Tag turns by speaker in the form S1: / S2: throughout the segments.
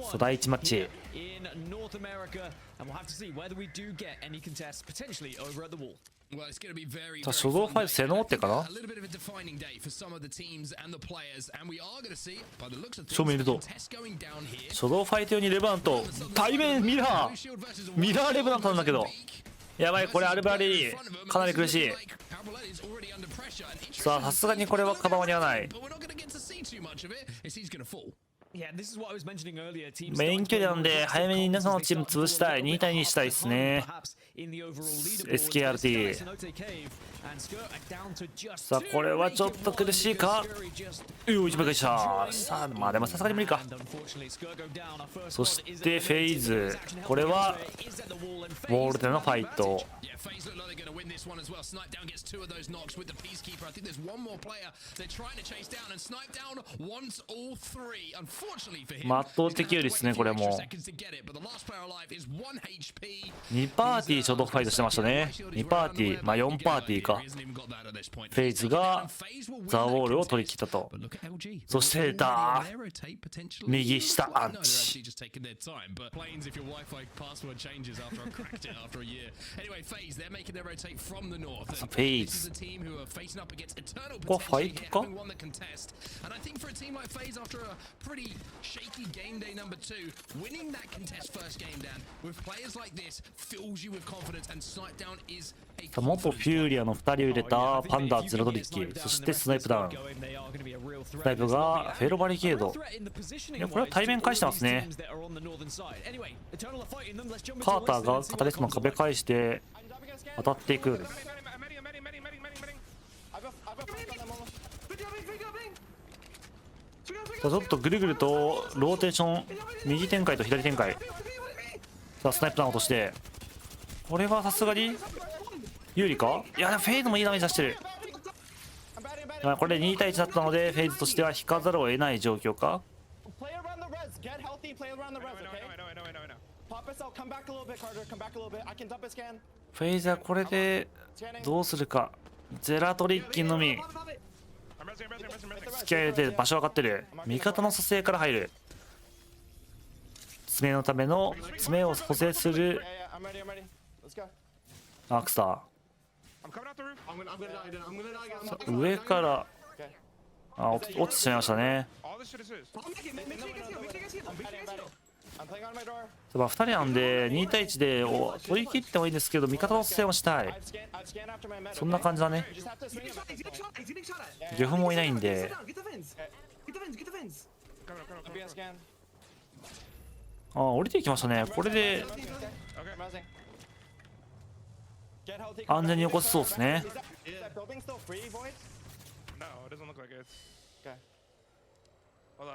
S1: そう、第1マッチ。さあ、初動5背のってかな。正面いると初動ファイト用にレバナント対面ミラーレバナントなんだけど、やばい、これアルバリーかなり苦しい。さあ、さすがにこれはカバー間に合わない。メイン距離なんで早めに中のチーム潰したい。2対2したいですね。SKRT。さあ、これはちょっと苦しいか。一番返した。さあ、まあでもさすがに無理か。そしてフェイズ、これはウォールでのファイト。圧倒的有利ですね。これも2パーティー初動ファイトしてましたね。2パーティー、まあ4パーティーか。フェイズがザ・ウォールを取り切ったと。そしてだ右下アンチ。フェイズ、ここはファイトか。元フューリアの2人を入れたパンダゼロトリッキ、そしてスナイプダウン。スナイプがフェロバリケード。いや、これは対面返してますね。カーターがカタリスクの壁返して当たっていくようです。ちょっとぐるぐるとローテーション、右展開と左展開。さあ、スナイプダウン落として、これはさすがに有利か。いや、フェイズもいいダメージ出してる。これで2対1だったのでフェイズとしては引かざるを得ない状況か。フェイズはこれでどうするか。ゼラトリッキンのみ突き上げて場所分かってる。味方の蘇生から入る。爪のための爪を補正するアクサー。上から落ちてしまいましたね。2人なんで2対1で取り切ってもいいんですけど、味方の蘇生をしたい。そんな感じだね。ギョフもいないんで。降りていきましたね。これで安全に起こせそうですね。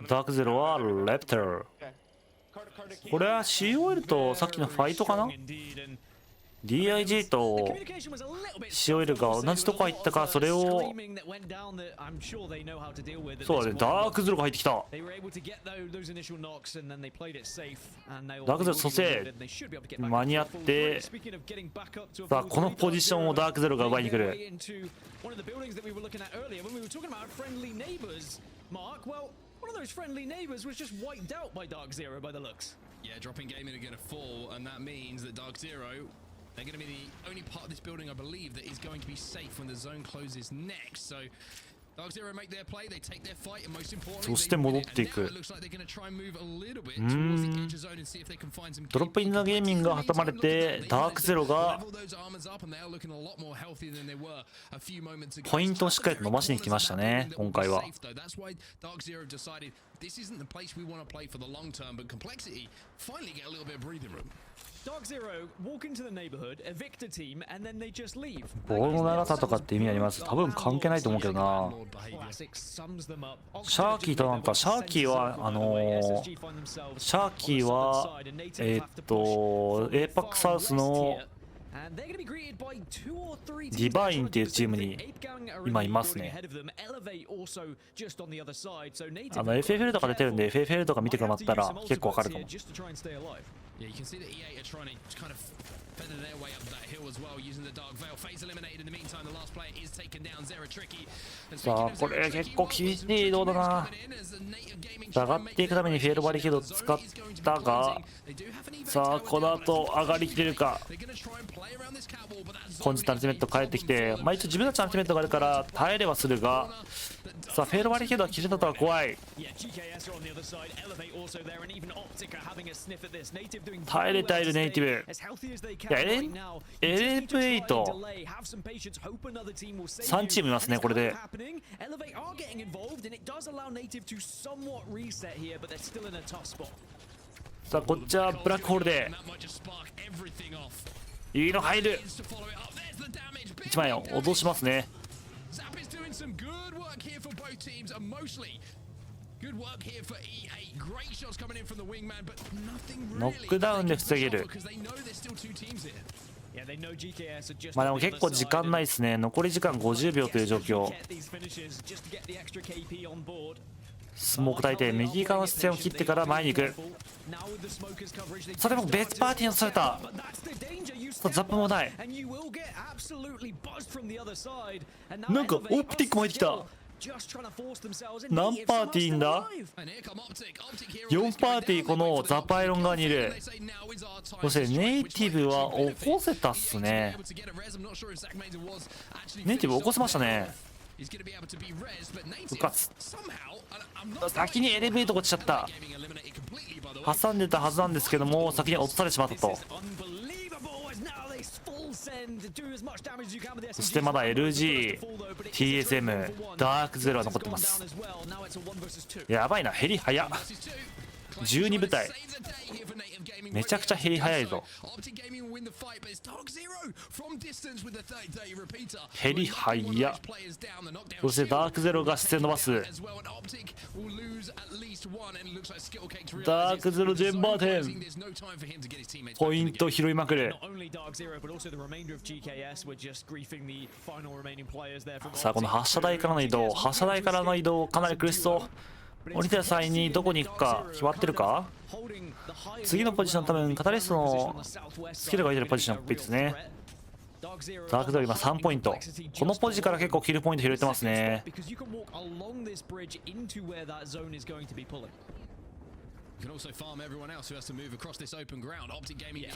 S1: ダークゼロはレプター。これは COL とさっきのファイトかな。 DIG と COL が同じとこ入ったか。それをそうだね、ダークゼロが入ってきた。ダークゼロ蘇生間に合って、さあこのポジションをダークゼロが奪いに来る。
S2: One of those friendly neighbors was just wiped out by Dark Zero by the looks. Yeah, dropping gaming are going to fall, and that means that Dark Zero, they're going to be the only part of this building, I believe, that is going to be safe when the zone closes next. So Dark Zero make their play, they take their fight, and most importantly,
S1: そして戻っていく。ドロップインザゲーミングが挟まれて、ダークゼロがポイントをしっかりと伸ばしに来ましたね、今回は。ボールの長さとかって意味あります？多分関係ないと思うけどな。シャーキーとなんか、シャーキーはエーパックサウスのディバインっていうチームに今いますね。FFL とか出てるんで FFL とか見てもらったら結構わかるかも。
S2: Yeah, you can see that E8 are trying to kind of feather their way up that hill as well, using the Dark Veil. Phase eliminated in the meantime. The last player is taken down. Zero tricky.
S1: さあこれ結構厳しい移動だな。上がっていくためにフェールバリケードを使ったが、さあこの後上がりきれるか。本日アルティメット帰ってきて、まあ一応自分たちのアルティメットがあるから耐えればするが、さあフェールバリケードは切れたとは怖い。耐えれているネイティブ。いやLF8 3チームいますねこれで。さあこっちはブラックホールでいいの入る。1枚を脅しますね。ノックダウンで防げる。まあでも結構時間ないですね。残り時間50秒という状況。スモーク焚いて右側の視線を切ってから前に行く。さあでも別パーティーにされた。ザップもない。なんかオプティックも入ってきた。何パーティーいんだ。4パーティーこのザパイロン側にいる。そしてネイティブは起こせたっすね。ネイティブ起こせましたね。復活。先にエレベーター落ちちゃった。挟んでたはずなんですけども先に落とされてしまったと。そしてまだ LG、TSM、ダークゼロは残ってます。やばいな、ヘリ早っ。12部隊めちゃくちゃヘリ早いぞ。ヘリ早っ。そしてダークゼロが視線伸ばす。ダークゼロジェンバーテンポイント拾いまくる。さあこの発射台からの移動、発射台からの移動かなり苦しそう。降りた際にどこに行くか決まってるか。次のポジション多分カタリストのスキルが空いてるポジションっぽいですね。ダークゼロ今3ポイント。このポジから結構キルポイント拾えてますね。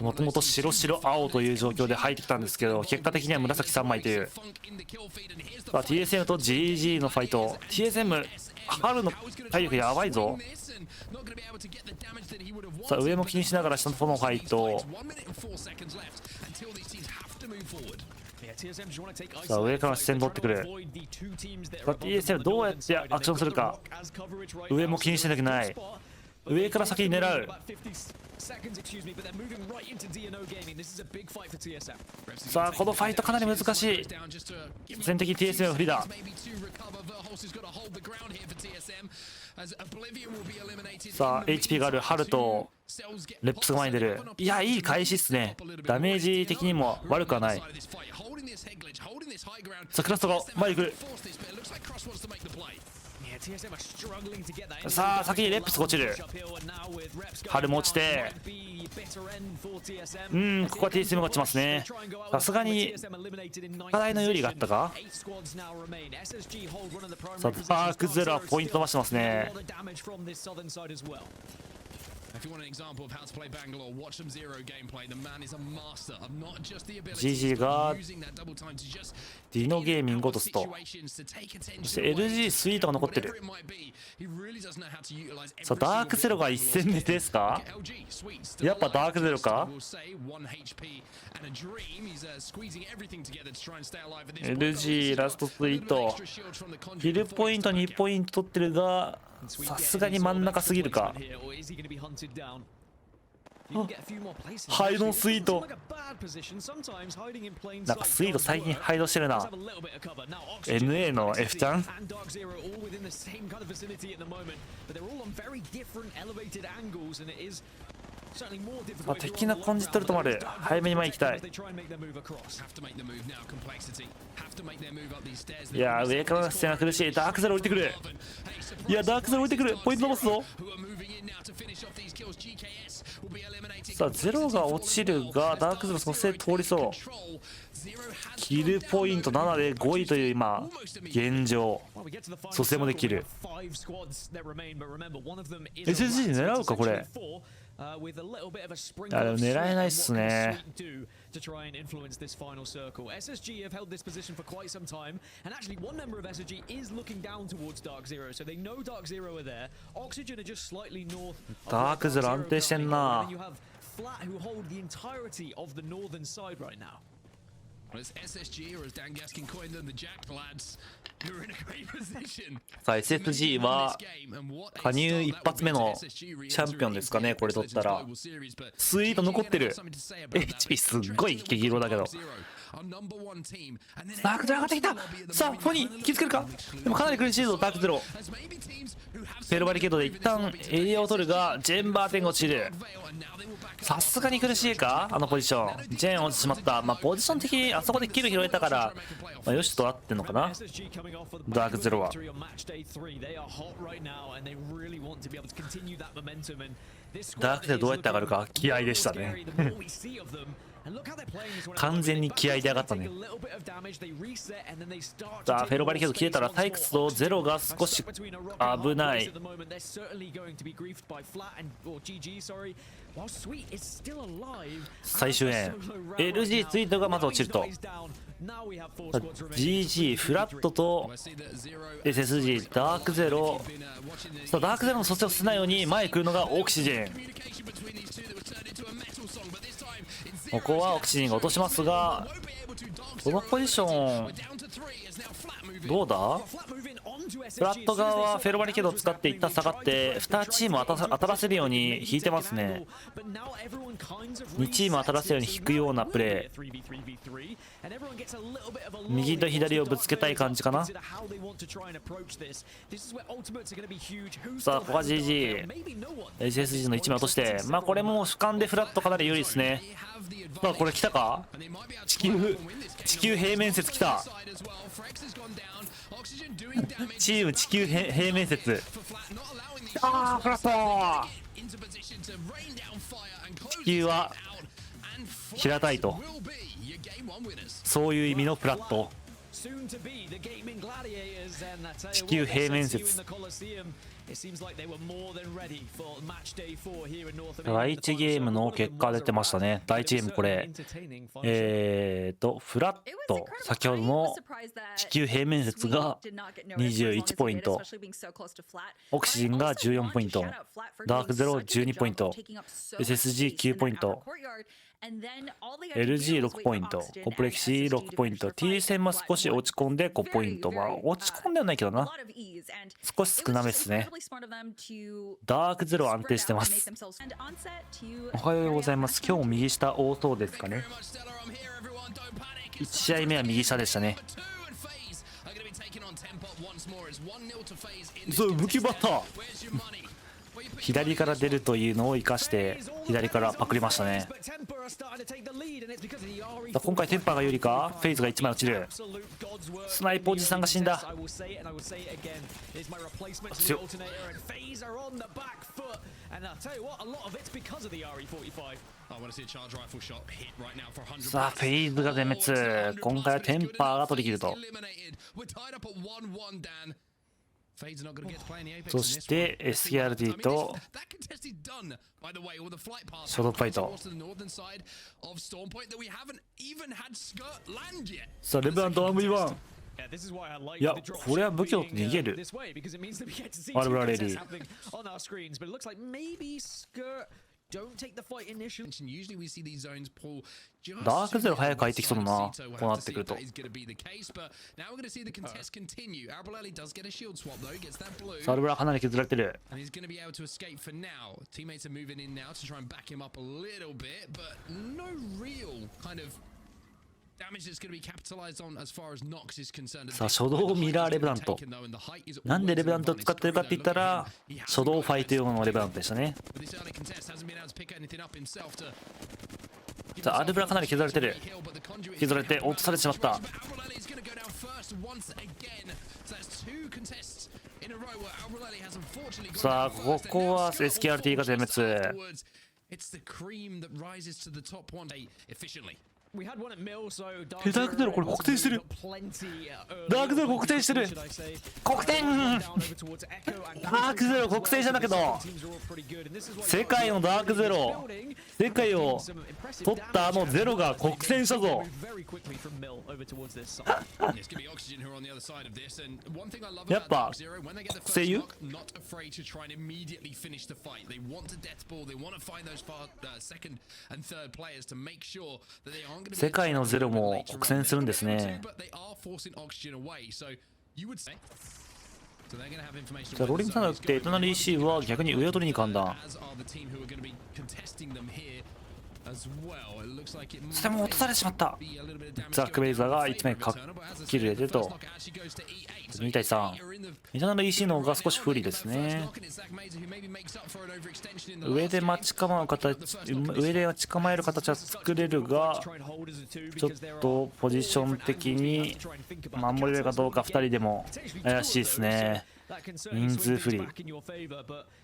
S1: もともと白白青という状況で入ってきたんですけど結果的には紫3枚という。さあ TSM と GG のファイト。 TSM 春の体力やばいぞ。さあ上も気にしながら下のファイト。さあ上から視線取ってくる。さあ TSM どうやってアクションするか。上も気にしてなきゃない。上から先に狙う。さあこのファイトかなり難しい。全敵 TSM は不利だ。さあ HP があるハルとレップスが前に出る。いやいい開始っすね。ダメージ的にも悪くはない。さあクラストが前に来る。さあ先にレップス落ちる。春も落ちてここは TSM が落ちますね。さすがに課題の有利があったか。さあダークゼロはポイント伸ばしてますね。GG がディノゲーミング落とすと。そして LG スイートが残ってる。さあダークゼロが1戦目ですか。やっぱダークゼロか。 LG ラストスイートヒルポイント2ポイント取ってるがさすがに真ん中すぎるか。ハイドスイートなんかスイート最近ハイドしてるな。 NA の F ちゃん。まあ、敵の感じ取るともある。早めに前行きたい。いやー、上からの視線が苦しい。ダークゼロ降りてくる。いや、ダークゼロ降りてくる。ポイント伸ばすぞ。さあ、ゼロが落ちるが、ダークゼロ蘇生通りそう。キルポイント7で5位という今、現状。蘇生もできる。SSG 狙うか、これ。あ、でも狙えないっすね。ダークゼロ安定してんな。さあ SSG は加入一発目のチャンピオンですかね。これ取ったらスイート残ってる。 HP すっごい激色だけど。ダークゼロ上がってきた。さあフォニー気づけるか。でもかなり苦しいぞダークゼロ。フェルバリケードで一旦エリアを取るがジェンバー点が落ちる。さすがに苦しいかあのポジション。ジェーン落ちてしまった。まあポジション的にあそこでキル拾えたから、まあ、よしと合ってんのかなダークゼロは。ダークゼロどうやって上がるか気合でしたね完全に気合で上がったね。さあフェロバリケード切れたら退屈とゼロが少し危ない。最終円 LG ツイートがまず落ちると GG フラットと SSG ダークゼロ。さあダークゼロの蘇生を捨てないように前来るのがオキシジェン。ここはオキシジェンが落としますが、このポジションどうだ。フラット側はフェロバリケードを使って一旦下がって2チーム当たらせるように引いてますね。2チーム当たらせるように引くようなプレー。右と左をぶつけたい感じかな。さあここは GG。SSG の1枚落として、まあこれも主観でフラットかなり有利ですね。まあこれ来たか。地球平面説来た。チーム地球平面説。ああフラット。地球は平たいと、そういう意味のフラット。地球平面説。第1ゲームの結果出てましたね。第1ゲームこれフラット先ほどの地球平面説が21ポイント、オキシジンが14ポイント、ダークゼロ12ポイント、 SSG9 ポイント、LG6 ポイント、コンプレキシー6ポイント、T 戦も少し落ち込んで5ポイント。まあ落ち込んではないけどな、少し少なめですね。ダークゼロ安定してます。おはようございます。今日も右下多そうですかね。1試合目は右下でしたね。そう武器バッター左から出るというのを生かして左からパクりましたね。今回テンパーが有利か。フェイズが1枚落ちる。スナイプおじさんが死んだ。強っ。さあフェイズが全滅。今回はテンパーが取り切ると。そして SKRD とショートファイト。さあレブラント 1v1。いやこれは武器を逃げる。アルブラレディ。ダークゼロ早く入ってきそうだな、こうなってくると。サルブラかなり削られてる。さあ初動ミラーレブラント、なんでレブラントを使ってるかって言ったら初動ファイト用のレブラントでしたね。さあアルブラかなり削られてる、削られて落とされてしまった。さあここは SKRT が全滅。ダークゼロこれ黒点してる、ダークゼロ黒点してる、黒点ダークゼロ黒点じゃなけど世界のダークゼロ、世界を取ったあのゼロが黒点したぞ。やっぱ声優世界のゼロも黒戦するんですね。じゃあローリングサンダー打ってエタナル EC は逆に上を取りに勘断。それも落とされてしまった。ザック・ベイザーが1枚キル入れてると2対3。エタナル EC の方が少し不利ですね。上で待ち構う形、上で待ち構える形は作れるがちょっとポジション的に守れるかどうか2人でも怪しいですね。人数不利。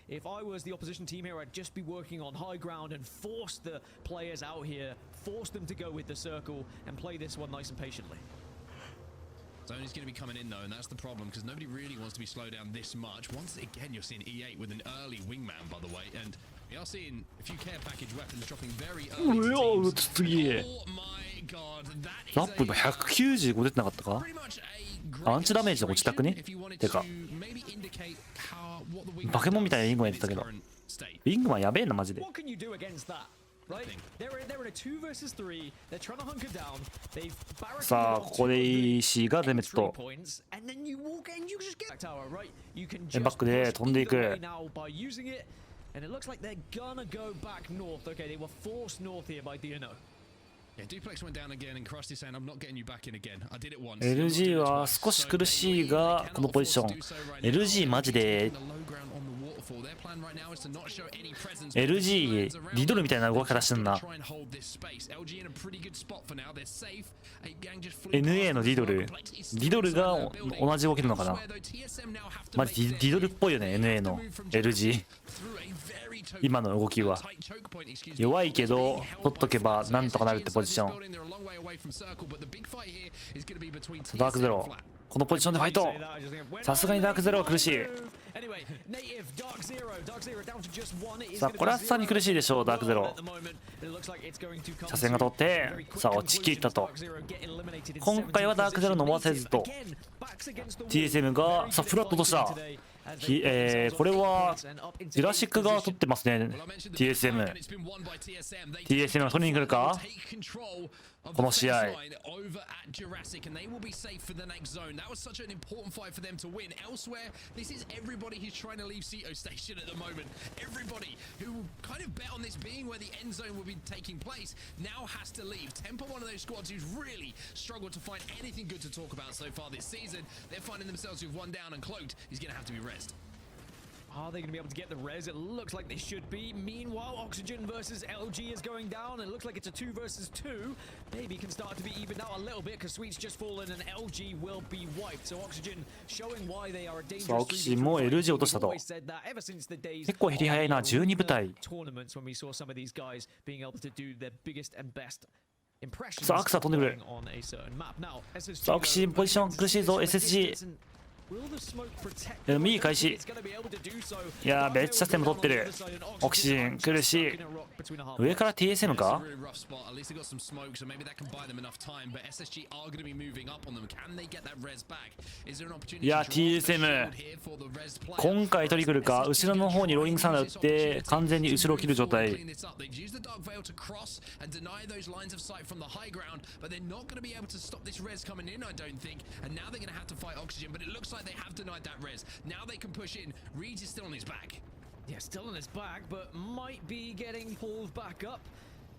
S1: If I was the opposition team here, I'd just be working on high ground and force the players out here, force them to go with the circle and play this one nice and patiently. Zony's going to be coming in though, and that's the problem because nobody really wants to be slowed down this much. Once again, you're seeing E8 with an early wingman, by the way, and we are seeing a few care package weapons dropping very early. Oh my god, that is ラップ今195出てなかったか？アンチダメージで落ちたくね？てかバケモンみたいなウィングマンやってたけど、ウィングマンやべえなマジで。さあここで EC が全滅とバックで飛んでいく。LG は少し苦しいがこのポジション LG マジで LG リドルみたいな動き方してるな。 NA のリドルが同じ動きなのかな。マジリドルっぽいよね NA の LG。今の動きは弱いけど取っとけばなんとかなるってポジション。ダークゼロこのポジションでファイト。さすがにダークゼロは苦しい。さあこれはさすがに苦しいでしょう。ダークゼロ車線が通ってさあ落ちきったと。今回はダークゼロ飲ませずと TSM がさあフラットとしたこれはジュラシックが取ってますね。 TSM が取りに来るかこの試合。
S3: Are they going to be able to get the res? It looks like they should be. Meanwhile, Oxygen versus LG is going down. It looks like it's a 2 versus 2. Maybe can start to be evened out a little bit because Sweet's just fallen and LG will be wiped. So Oxygen showing why they are a dangerous.
S1: さあオキシも LG 落としたと。結構減り早いな。12部隊。さあアクサ飛んでくる。さあオキシポジション苦しいぞ SSG。右開始。いやーめっちゃセム取ってる。オキシジン苦しい。上から TSM か。いや TSM 今回取り来るか。後ろの方にローリングサンダー打って完全に後ろを切る状態。
S3: They have denied that res. Now they can push in. Reeds is still on his back. Yeah, still on his back, but might be getting pulled back up.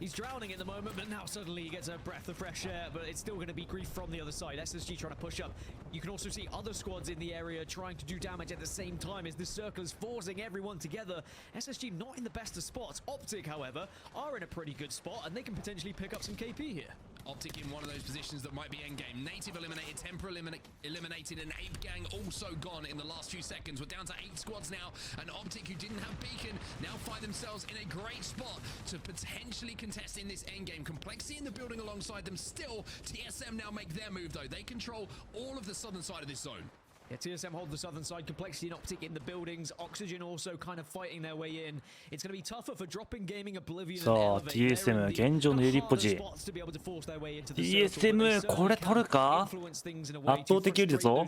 S3: He's drowning at the moment, but now suddenly he gets a breath of fresh air, but it's still going to be grief from the other side. SSG trying to push up. You can also see other squads in the area trying to do damage at the same time as this circle is forcing everyone together. SSG not in the best of spots. Optic, however, are in a pretty good spot, and they can potentially pick up some KP here.
S2: Optic in one of those positions that might be endgame. Native eliminated, Temper eliminated, and Ape Gang also gone in the last few seconds. We're down to 8 squads now, and Optic, who didn't have Beacon, now find themselves in a great spot to potentially contest in this endgame. Complexity in the building alongside them still. TSM now make their move, though. They control all of the southern side of this zone.
S3: Yeah, TSM hold the southern side, Complexity and Optic in the buildings, Oxygen also kind of fighting their way in. It's going to be tougher for Dropping Gaming, Oblivion,
S1: さあ TSM 現状の有利ポジ TSM これ取るか圧倒的有利だぞ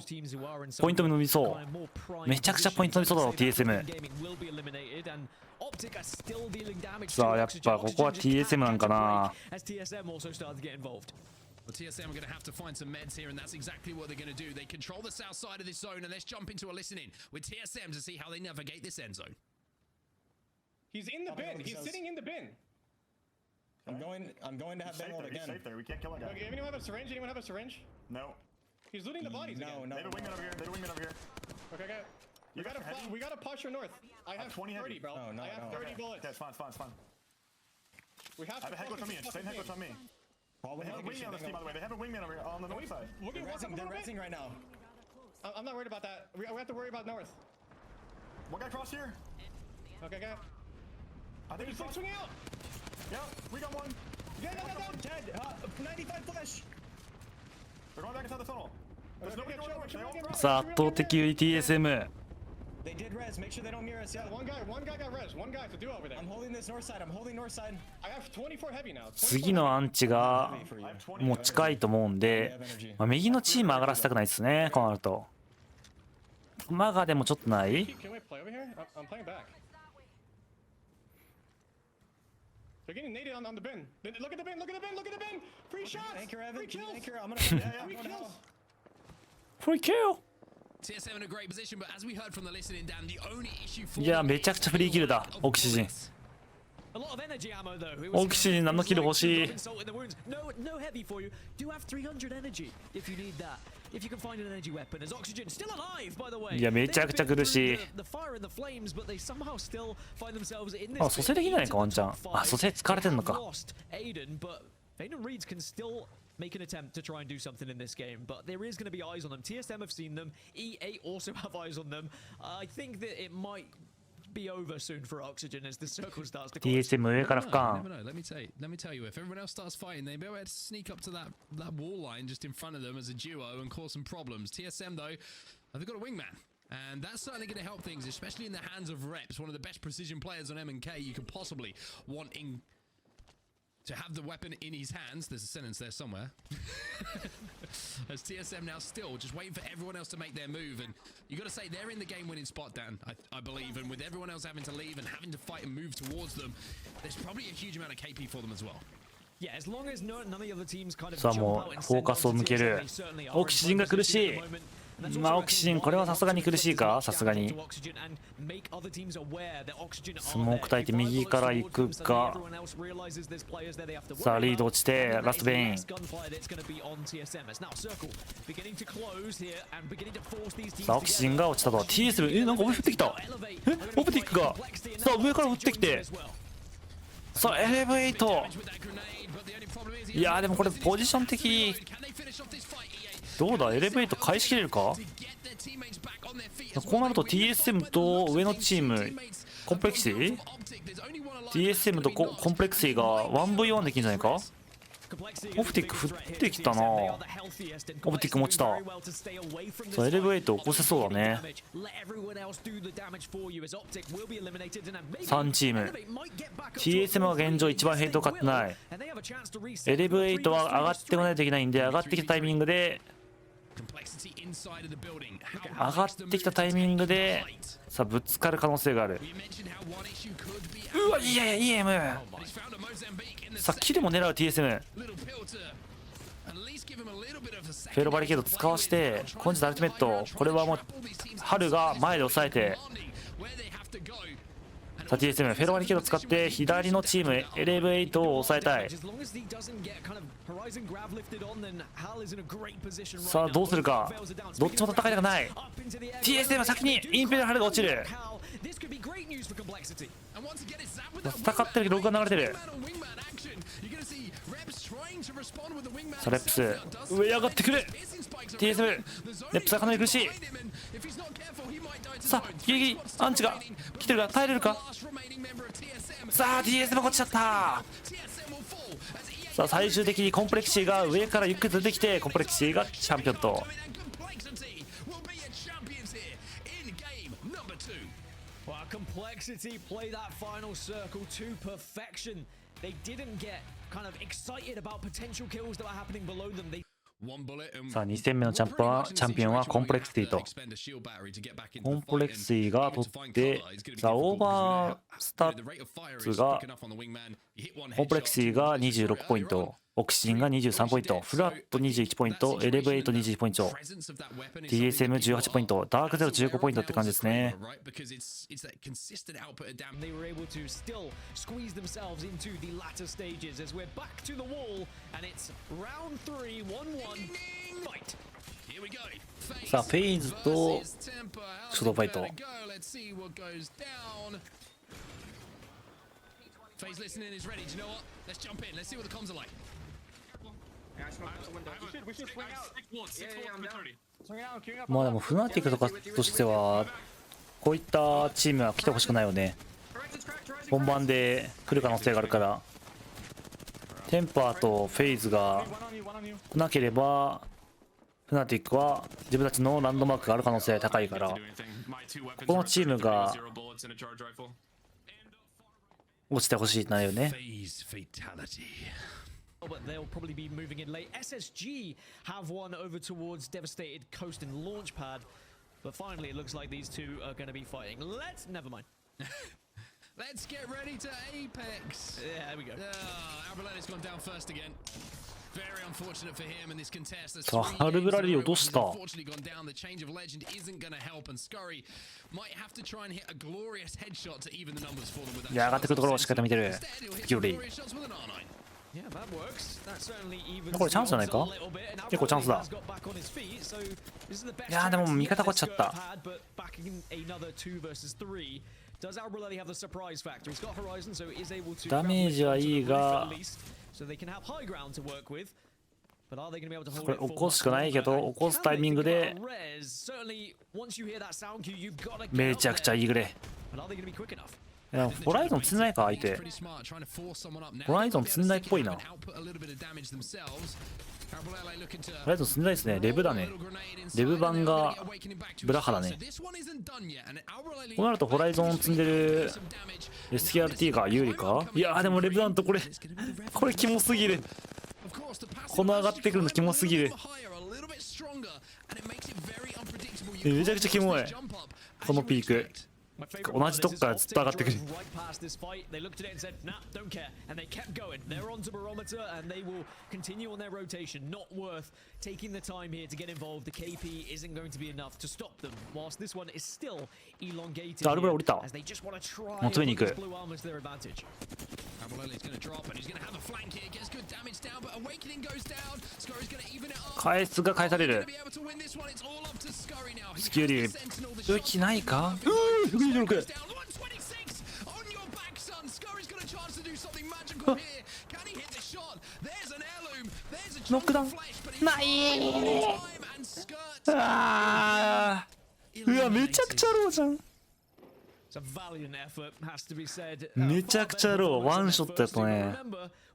S1: ポイントも伸びそうめちゃくちゃポイント伸びそうだろ TSM さあやっぱここは TSM なんかな
S2: Well, TSM are going to have to find some meds here, and that's exactly what they're going to do. They control the south side of this zone, and let's jump into a listening with TSM to see how they navigate this end zone.
S4: He's in the bin. He's sitting in the bin. I'm going to have them hold again.
S5: He's safe there. We can't kill that guy.
S4: Okay, anyone have a syringe? Anyone have a syringe?
S5: No.
S4: He's looting the bodies again.
S5: They have a wingman over here. They have a wingman over here.
S4: Okay, okay. We gotta push your north. I have
S5: 20
S4: 30,
S5: heavy.
S4: bro.
S5: No,
S4: I have 30 bullets.
S5: Okay, it's fine, it's fine, it's fine.
S4: We have
S5: I have a head coach on me. Same head coach on me. They have a wingman on this team, by the way. They have a wingman over here on the north side.
S4: They're resing right now. I'm not worried about that. We have to worry about north.
S5: One guy cross here.
S4: Okay, okay.
S5: I think he's
S4: swinging out.
S5: Yeah, we got one.
S4: Yeah, dead. 95 flash.
S5: They're going back inside the tunnel. There's nobody going over. They all cross.
S1: さあ圧倒的有利 TSM
S4: They did res. Make sure they don't mirror us. Yeah, one guy got res. One guy to do over there. I'm holding this north side. I'm holding north side. I have 24 heavy now.
S1: 次のアンチがもう近いと思うんで、まあ、右のチーム上がらせたくないですねこうなるとマガでもちょっとない
S4: Can we play over here? I'm playing back. They're getting naded on the bin. Look at the bin. Look at the bin. Look at the bin. Free shots. Free kills. I'm gonna. Free kills.
S1: Free kill
S2: TSM in a great position, but as we heard from the listening, Dan, the only issue for
S1: いやめちゃくちゃフリーキルだオキシジン
S3: A lot of energy ammo though.
S1: オキシジン何のキル欲しい
S3: No heavy for you. Do have 300 energy if you need that. If you can find an energy weapon, as Oxygen still alive, by the way.
S1: いやめちゃくちゃ苦しい
S3: The fire and the flames, but they somehow still find themselves in this.
S1: あ蘇生できないかワンチャンあ蘇生疲れてんのか
S3: Lost Aiden, but Vaden Reeds can still make an attempt to try and do something in this game, but there is going to be eyes on them. TSM have seen them. EA also have eyes on them. I think that it might be over soon for Oxygen as the circle starts to close.
S1: TSM 上から俯瞰
S2: No, let me tell you, if everyone else starts fighting, they'll be able to sneak up to that wall line just in front of them as a duo and cause some problems. TSM though, they've got a wingman. And that's certainly going to help things, especially in the hands of Reps, one of the best precision players on M&K you could possibly want in to have the weapon in his hands. There's a sentence there somewhere. As TSM now still just waiting for everyone else to make their move, and you got to say they're in the game-winning spot, Dan. I believe, and with everyone else having to leave and having to fight and move towards them, there's probably a huge amount of KP for them as well.
S3: Yeah, as long as none of the other teams kind of
S1: さあ
S3: jump
S1: も
S3: out
S1: う
S3: and
S1: フォー
S3: send
S1: カスを
S3: on
S1: 向
S3: to
S1: け
S3: TSM,
S1: る
S3: they certainly are
S1: オキシジンが苦しい
S3: And
S1: まあオキシジンこれはさすがに苦しいかさすがに
S3: to Oxygen and make other teams aware that Oxygen
S1: スモーク焚いて右から行くか
S3: everyone else realizes there's players there they have to
S1: さあ
S3: worry
S1: リード落ちて
S3: about.
S1: ラストベイン
S3: Last gunfire that's going to be on TSM as now Circle beginning to close here and beginning to force these teams
S1: さあオキシジンが落ちたと TS なんか降ってきたオプティックがさあ上から降ってきてさあエレベートいやでもこれポジション的にどうだエレベート返しきれるかこうなると TSM と上のチームコンプレクシー TSM とコンプレクシーが 1v1 できるんじゃないかオプティック降ってきたなオプティック持ちたそうエレベート起こせそうだね3チーム TSM は現状一番ヘイト勝ってないエレベートは上がってこないといけないんで上がってきたタイミングで上がってきたタイミングでさあぶつかる可能性があるうわいやいや EM さあキルも狙う TSM フェロバリケード使わしてコンジとアルティメットこれはもう春が前で抑えてさあ TSM フェロバリケード使って左のチーム11を抑えたい。さあどうするか、どっちも戦いたくない。 TSM は先にインペリアルハルが落ちる。戦ってるけど録画流れてる。さあレップス上上がってくる。 TSM レップスがかなり苦しい。さあギリギリアンチが来てるが耐えれるか。さあ TSM が落ちちゃった。さあ最終的にコンプレクシーが上からゆっくり出てきて、コンプレクシーがチャンピオンと。
S3: Complexity play that final circle to perfection. They didn't get kind of excited about potential kills that were happening below them. They
S1: さあ2戦目のチャンピオンはコンプレクシティと。コンプレクシティが取って、さあオーバースタッツがコンプレクシティが26ポイント、オクシジンが23ポイント、フラット21ポイント、エレブエイト21ポイント、TSM18 ポイント、ダークゼロ15ポイントって感じですね。
S3: they were able to still squeeze themselves into the latter stages as we're back to the wall and it's round 3 1-1 fight.
S1: さあフェイズとショートファイト。
S2: FaZe listening is ready. Do you know what? Let's jump in. Let's see what the comms are like.
S5: We should swing out.
S1: まあでもフナティックとかとしてはこういったチームは来てほしくないよね。本番で来る可能性があるから。テンパーとフェイズが来なければフナティックは自分たちのランドマークがある可能性が高いから、ここのチームが落ちてほしいなよね。
S3: But they'll probably be moving in late. SSG have one over towards Devastated Coast and Launchpad. But finally, it looks like these two are going to be fighting. Never mind.
S2: Let's get ready to Apex.
S3: Yeah, there we go.
S2: Albrelletti's gone down first again. Very unfortunate for him in this contest.
S1: さあアルブラリ落とした。
S2: Unfortunately gone down. The change of legend isn't going to help, and Scurry might have to try and hit a glorious headshot to even the numbers for them with that.
S1: いや上がってくるところをしっかり見てる。ギュリー。
S3: Yeah, that works. That certainly evens
S1: これチャンスじゃないか。結構チャンスだ。いやでも味方が落ちちゃった。ダメージはいいがこれ起こすしかないけど、起こすタイミングでめちゃくちゃいいグレー。いやホライゾン積んないか相手。ホライゾン積んないっぽいな。ホライゾン積んないですね。レブだね。レブ版がブラハだね。こうなるとホライゾン積んでる SKRT が有利か。いやでもレブなんとこれキモすぎる。この上がってくるのキモすぎる。めちゃくちゃキモいこのピーク。同じとこからずっと上がってくる。アルブラ降りた。もう詰めに行く。返すが返される。スキューリー武器ないか。126。ノックダウンないあー。うわめちゃくちゃローじゃん。めちゃくちゃロー。ワンショットやったね。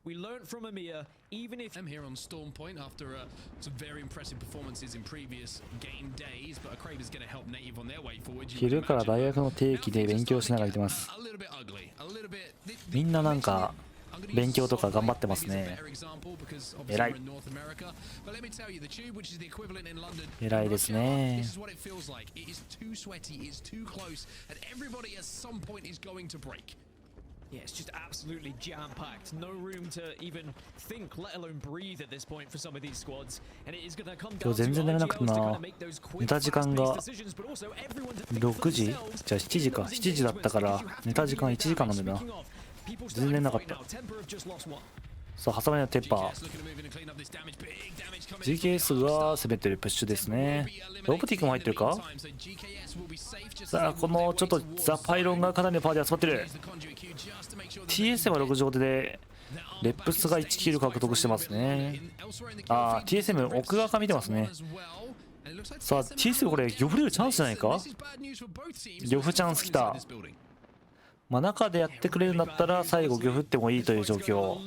S2: We learned from Amir, even if I'm here on Storm Point after some very impressive performances in previous game days, but Crave is going to help Native on their way forward.
S1: 昼から大学の定期で勉強しながら行ってます。みんななんか勉強とか頑張ってますね。偉い。偉いですね。
S3: Yeah, it's just absolutely jam-packed. No room to even think, let alone breathe at this point for some of these squads. And it is going to come down to
S1: 全然寝れなかったな。
S3: RGLs to kind of make those quick,
S1: 寝た時間が
S3: fast-paced decisions, but also everyone to think for
S1: 6時
S3: themselves.
S1: じゃあ7時か7時だったから寝た時間1時間なんだよな。
S3: People
S1: 全然寝なかっ
S3: starting
S1: た。
S3: now. Temper have just lost one.
S1: さあ挟まりのテッパー GKS が攻めてるプッシュですね。ロボティックも入ってるか。さあこのちょっとザ・パイロンがかなりのパワーで集まってる。 TSM は6上手でレップスが1キル獲得してますね。TSM 奥側から見てますね。さあ TSM これギョフれるチャンスじゃないか。ギョフチャンスきた。中でやってくれるんだったら最後ギョフってもいいという状況。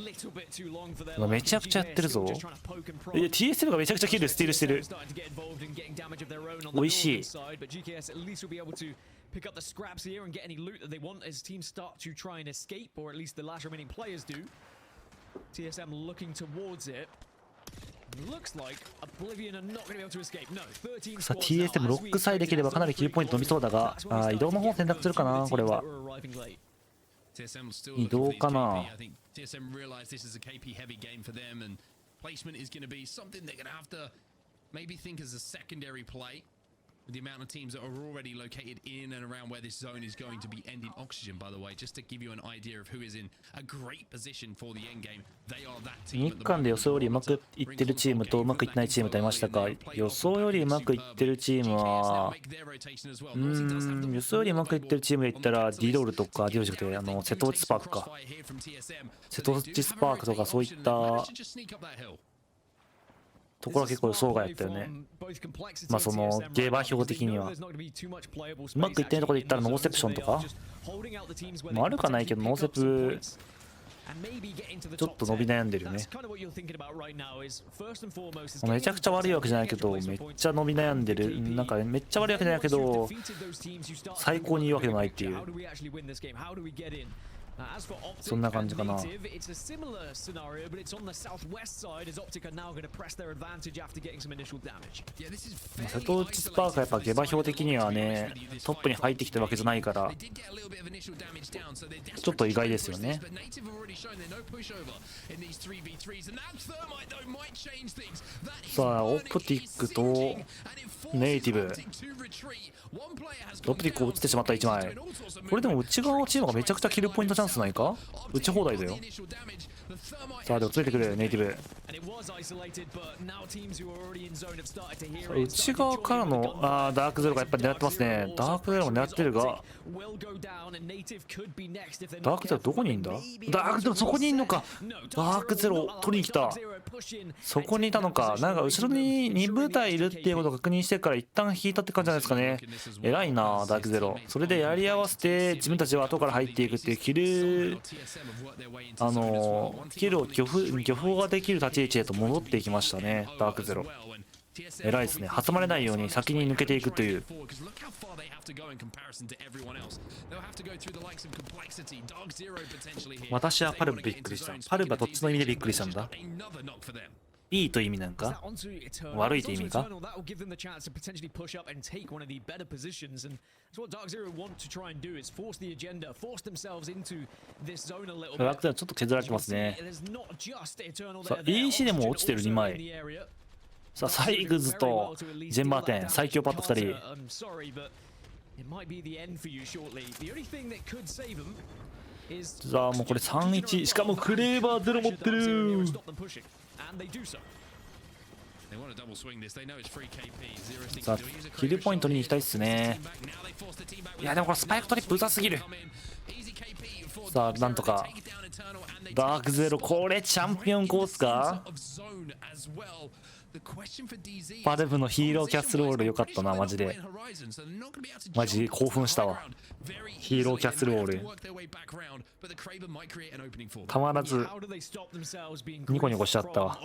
S1: めちゃくちゃやってるぞ。TSM がめちゃくちゃキルスティールしてる。美味しい。
S3: pick up the scraps here and get any loot that they want as teams start to try and escape, or at least the last remaining players do. TSM looking towards it. Looks like Oblivion are not going to be able to escape. No, 13
S1: さあ
S3: squads now
S1: TSM ロックさえできればかなりキルポイント伸びそうだが、移動の方を選択するかなこれは。移動かな。
S2: TSM realize this is a KP heavy game for them and placement is going to be something they're going to have to maybe think as a secondary play. With the amount of teams that are already located in and around where this zone is going to be ending oxygen, by the way, just to give you an idea of who is in a great position for the end game. They are that team.
S1: 日韓で予想よりうまくいってるチームとうまくいってないチームといましたが、予想よりうまくいってるチームは、予想よりうまくいってるチームで言ったら、ディドールとか、ディオじゃなくて、瀬戸内スパークか。瀬戸内スパークとかそういったところは結構予想外やったよね。そのゲーバー表的にはうまくいってないところで言ったらノーセプションとかあるかないけど、ノーセプちょっと伸び悩んでるよね。めちゃくちゃ悪いわけじゃないけど、めっちゃ伸び悩んでる。なんかめっちゃ悪いわけじゃないけど最高にいいわけでもないっていう、そんな感じかな。瀬戸内スパークはやっぱ下馬評的にはねトップに入ってきてるわけじゃないからちょっと意外ですよね。さあオプティックとネイティブ、オプティックを落ちてしまった1枚。これでも内側のチームがめちゃくちゃキルポイントチャンスないか。打ち放題だよ。さあでもついてくるネイティブ。内側からのダークゼロがやっぱり狙ってますね。ダークゼロも狙ってるが、ダークゼロどこにいんだ。ダークゼロそこにいんのか。ダークゼロ取りに来た。そこにいたのか。なんか後ろに2部隊いるっていうことを確認してから一旦引いたって感じじゃないですかね。偉いなダークゼロ。それでやり合わせて自分たちは後から入っていくっていうキルを漁夫ができる立ち位置へと戻っていきましたね。ダークゼロ偉いですね。挟まれないように先に抜けていくという。私はパルブびっくりした。パルブはどっちの意味でびっくりしたんだ。いいという意味なんか悪いという意味か。ラクテはちょっと削られてますね。さあ EC でも落ちてる2枚。さあサイグズとジェンマーテン最強パッド2人。さあもうこれ 3-1、 しかもクレーバーゼロ持ってる。さあキルポイントに行きたいっすね。いやでもこれスパイクトリップうざすぎる。さあなんとかダークゼロ、これチャンピオンコースか。パルブのヒーローキャッスルウォール良かったなマジで。マジ興奮したわ。ヒーローキャッスルウォールたまらずニコニコしちゃったわ。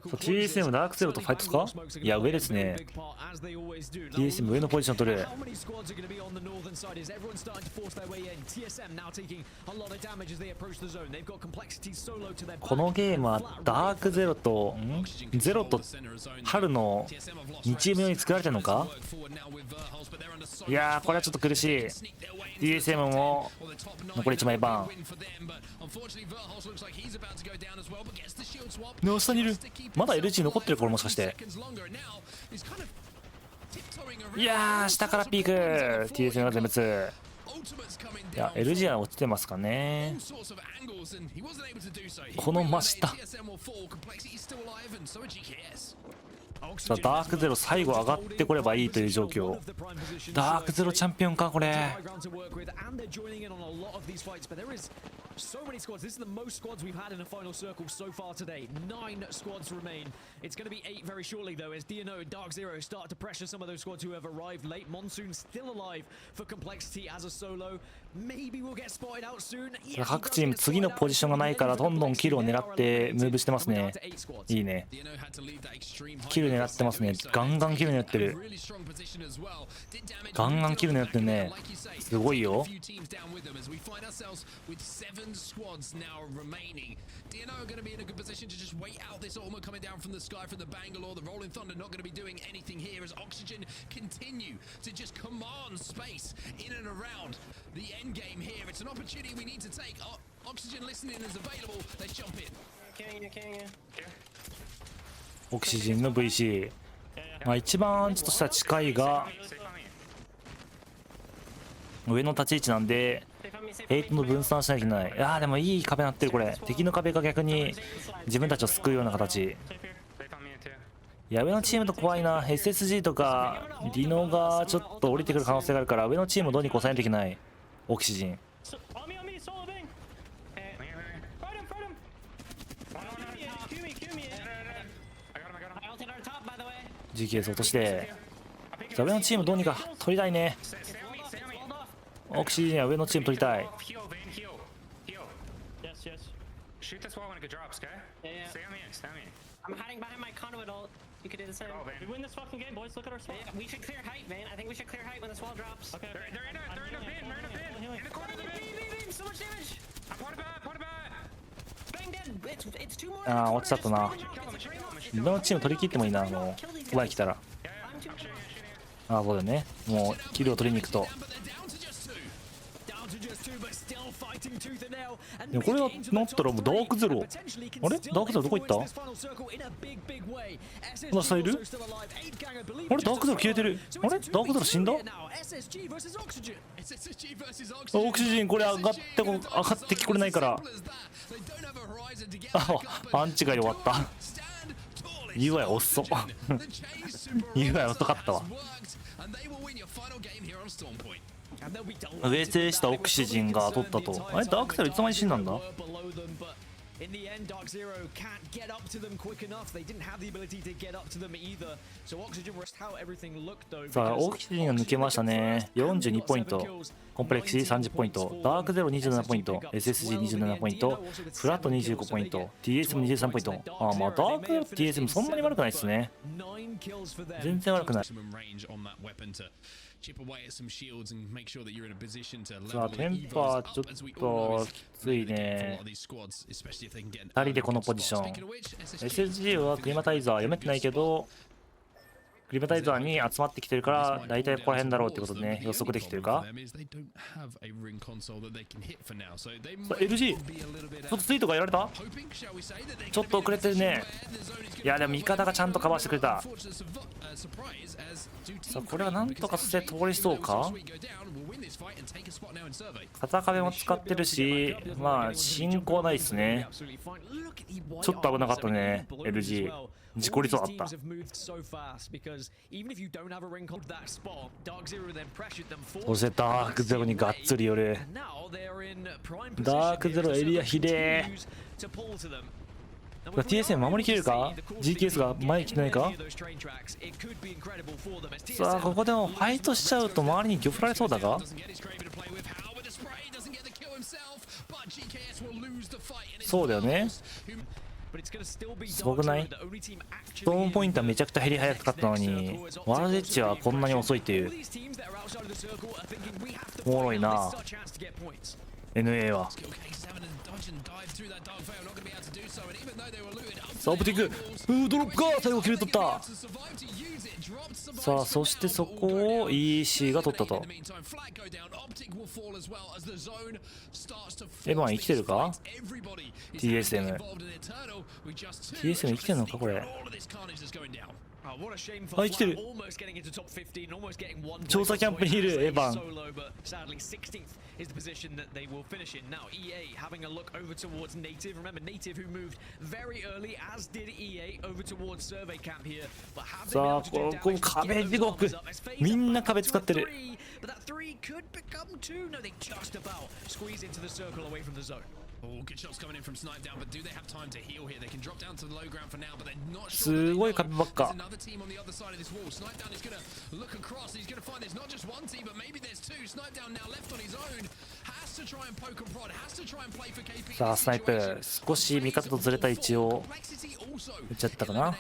S1: TSM ダークゼロとファイトですか。いや上ですね。TSM 上のポジション取る。
S3: starting to force their way in. TSM now taking a lot of damage as they approach the zone. They've got complexity solo to their
S1: このゲームはダークゼロとゼロと春の2チーム用に作られてるのか。いやーこれはちょっと苦しい。 DSM も残り1枚バーンの下にいる。まだ LG 残ってる。これもしかして。いやー下からピーク。 TSM が全滅。いや LG は落ちてますかね。この真下。さあダークゼロ最後上がってこればいいという状況。ダークゼロチャンピオンかこれ。
S3: So many squads. This is the most squads we've had in a final circle so far today. 9 squads remain. It's going to be 8 very shortly, though, as DNO and Dark Zero start to pressure some of those squads who have arrived late. Monsoon still alive for complexity as a solo. Maybe we'll get spotted out soon.
S1: 各チーム次のポジションがないからどんどんキルを狙ってムーブしてますね。いいね。キル狙ってますね。ガンガンキル狙ってる。ガンガンキル狙ってるね。すごいよ。
S2: Squads now remaining. DNO are going to be in a good position to just wait out this Ultima coming down from the sky from the Bangalore. The Rolling Thunder not going to be doing anything here as Oxygen continue to just command space in and around the end game here. It's an opportunity we need to take. Oxygen listening is available. Let's jump in.
S1: オキシジンの VC、まあ、一番ちょっとした近いが上の立ち位置なんでヘイトの分散しなきゃいけない。いやーでもいい壁になってる。これ敵の壁が逆に自分たちを救うような形。いや上のチームと怖いな。 SSG とかディノがちょっと降りてくる可能性があるから上のチームをどうにか抑えないといけない。オキシジンGKS 落として上のチームどうにか取りたいね。オキシジンは上のチーム取りたい。ああ落ちちゃったな。上のチーム取り切ってもいいな。もう前来たらああそうだよね。もうキルを取りに行くと。でもこれがなったらもうダークゼロ。あれダークゼロどこ行った。まだ下いる。あれダークゼロ消えてる。あれダークゼロ死んだ。オキシジンこれ上がってきこれないから。あアンチが弱った。UI 遅っUI 遅かったわ。上制したオキシジンが取ったと。あれダークゼロいつの間に死んだんだ。さあオキシジンが抜けましたね。42ポイント、コンプレクシー30ポイント、ダークゼロ27ポイント、 SSG27 ポイント、フラット25ポイント、 TSM23 ポイント。ああまあダークゼロと TSM そんなに悪くないですね。全然悪くない。さあテンパーちょっときついね。2人でこのポジション。 SSG はクリマタイザー読めてないけどクリマタイザーに集まってきてるから大体ここら辺だろうってことでね予測できてるか。LG ちょっとツイートがやられた。ちょっと遅れてるね。いやでも味方がちゃんとカバーしてくれた。さあこれはなんとかして通りそうか。片壁も使ってるしまあ進行ないっすね。ちょっと危なかったね。 LG 事故りそうだった。そしてダークゼロにがっつり寄る。ダークゼロエリアひでー。TSM 守りきれるか。 GKS が前に来てないか。さあここでもファイトしちゃうと周りにギョフられそうだが。そうだよね。すごくない。ストーンポイントはめちゃくちゃ減り早かったのにワールドエッジはこんなに遅いっていう。おもろいな NA は。さあオプティックドロップが最後切り取った。さあそしてそこを EC が取ったと。エヴァン生きてるか？ TSM 生きてるのかこれ。あ、生きてる。調査キャンプにいるエヴァン。
S3: is the position that they will finish in. Now, EA having a look over towards Native. Remember, Native who moved very early, as did EA, over towards Survey Camp here. But have they been able to do damage to get those bombs up? As FaZe up for 3, but that 3 could become 2. No, they just about squeeze into the circle away from the zone.
S2: Oh, good shots coming in from Snipe down, but do they have time to heal here? They can drop down to the low ground for now, but they're not sure.
S1: すごい壁ばっか。
S2: There's another team on the other side of this wall. Snipe down is going to look across. He's going to find there's not just one team, but maybe there's 2. Snipe down now left on his own. Has to try and poke and prod. Has to try and play for KP.
S1: さあスナイプ少し味方とずれた位置を打っちゃったかな。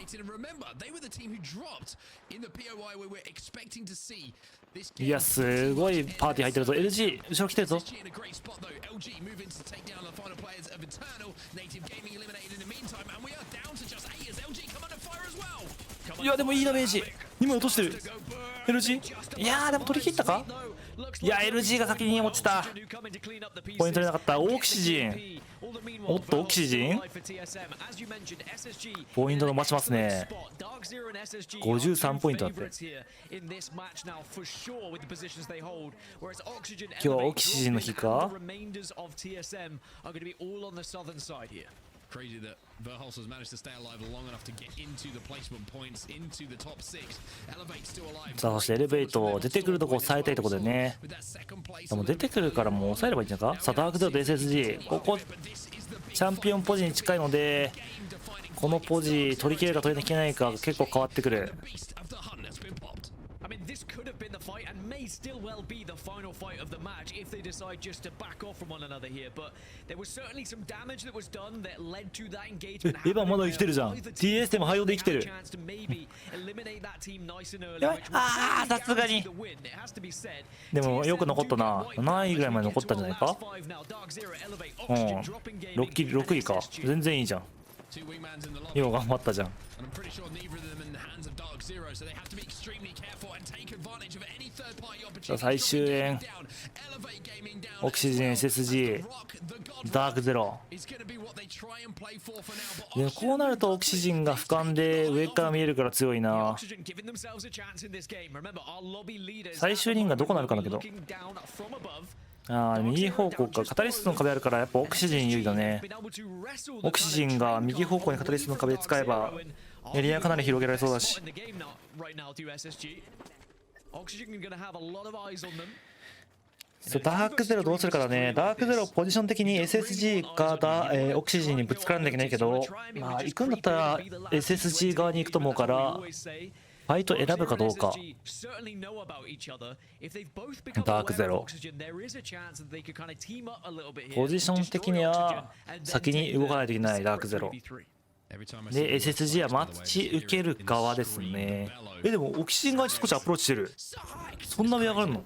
S1: いやすごいパーティー入ってるぞ。 LG 後ろ来てるぞ。いやでもいいダメージ2枚落としてる LG。 いやーでも取り切ったか。いや LG が先に落ちた。ポイント取れなかった。オキシジン。おっとオキシジンポイント伸ばしますね。53ポイントだって。今日はオキシジンの日か。
S2: Crazy that Verhulst has managed to stay alive long enough to get into the placement points into the top 6. Elevate still alive.
S1: さあそしてエレベート出てくるとこ抑えたいところでね。でも出てくるからもう抑えればいいんじゃないか。さあダークゼロと SSG ここチャンピオンポジに近いのでこのポジ取り切れるか取りきれないか結構変わってくる。
S3: I mean, this could have been the fight and may still well be the final fight of the match if they decide just to back off from one another here. But there was certainly some damage that was done that led to that engagement.
S1: エヴァンまだ生きてるじゃん。TS でも汎用で生きてる。やばい。ああさすがに。でもよく残ったな。7位ぐらいまで残ったんじゃないか。うん。6位か。全然いいじゃん。よう頑張ったじゃん。さあ最終円オキシジン SSG ダークゼロでこうなるとオキシジンが俯瞰で上から見えるから強いな。最終人がどこなるかだけど右方向か。カタリストの壁あるからやっぱオキシジン有利だね。オキシジンが右方向にカタリストの壁使えばエリアかなり広げられそうだし。ダークゼロどうするかだね。ダークゼロポジション的に SSG かオキシジンにぶつからなきゃいけないけど、まあ行くんだったら SSG 側に行くと思うからファイト選ぶかどうか。ダークゼロポジション的には先に動かないといけない。ダークゼロで SSG は待ち受ける側ですね。でもオキシジン側に少しアプローチしてる。そんな上上がるの。